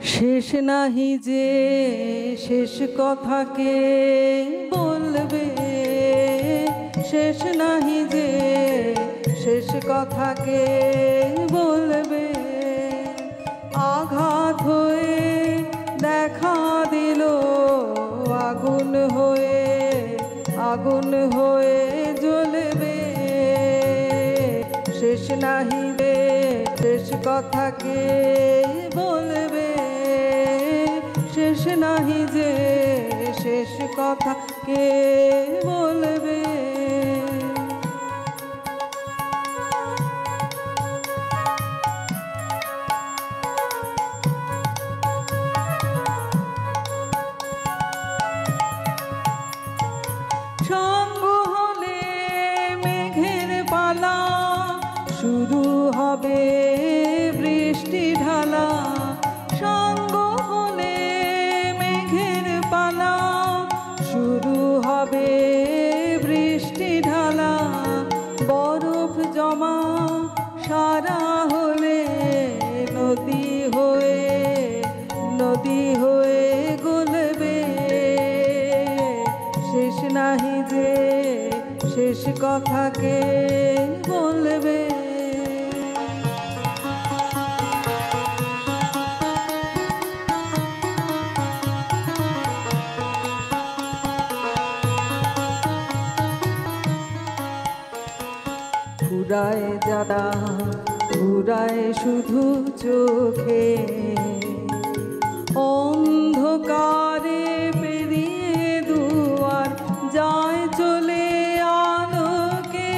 শেষ নাহি যে শেষ কথাকে বলবে, শেষ নাহি যে শেষ কথাকে বলবে। আঘাত হয়ে দেখা দিল আগুন হয়ে, আগুন হয়ে জ্বলবে। শেষ নাহি যে শেষ কথাকে বলবে, শেষ নাহি যে শেষ কথাকে বলবে। সঙ্গ হলে মেঘের পালা, শুরু হবে বৃষ্টি ঢালা। সঙ্গ হলে মেঘের পালা, শুরু হবে বৃষ্টি ঢালা। বরফ জমা সারা হলে নদী হয়ে, নদী হয়ে গলবে। শেষ নাহি যে শেষ কথাকে বলবে। ফুরায় যারা ফুরায় শুধু চোখে, অন্ধকারে পেরিয়ে দুয়ার যায় চলে আলোকে।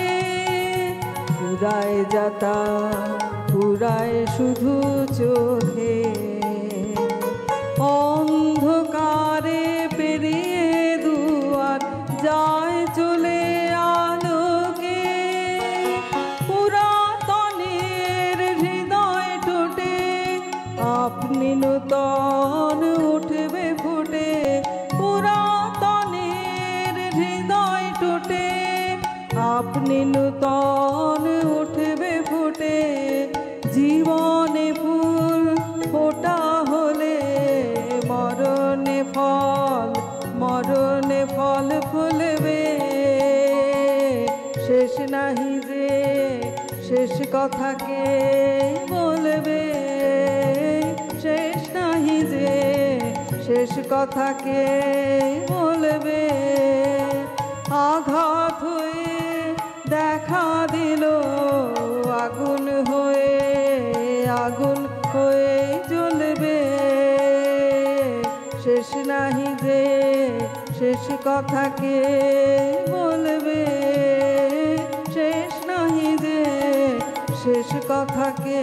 ফুরায় যাতা ফুরায় শুধু চোখে, অন্ধকারে পেরিয়ে দুয়ার যায় চলে আলোকে। পুরাতনের হৃদয় টুটে আপনি নূতন উঠবে ফুটে। পুরাতনের হৃদয় টুটে আপনি নূতন উঠবে ফুটে। জীবনে ফুল ফোটা হলে মরণে ফল, মরণে ফল ফুলবে। শেষ নাহি যে শেষ কথাকে বলবে, শেষ নাহি যে শেষ কথাকে বলবে। আঘাত হয়ে দেখা দিল আগুন হয়ে, আগুন হয়ে জ্বলবে। শেষ নাহি যে শেষ কথাকে বলবে, শেষ নাহি যে শেষ কথাকে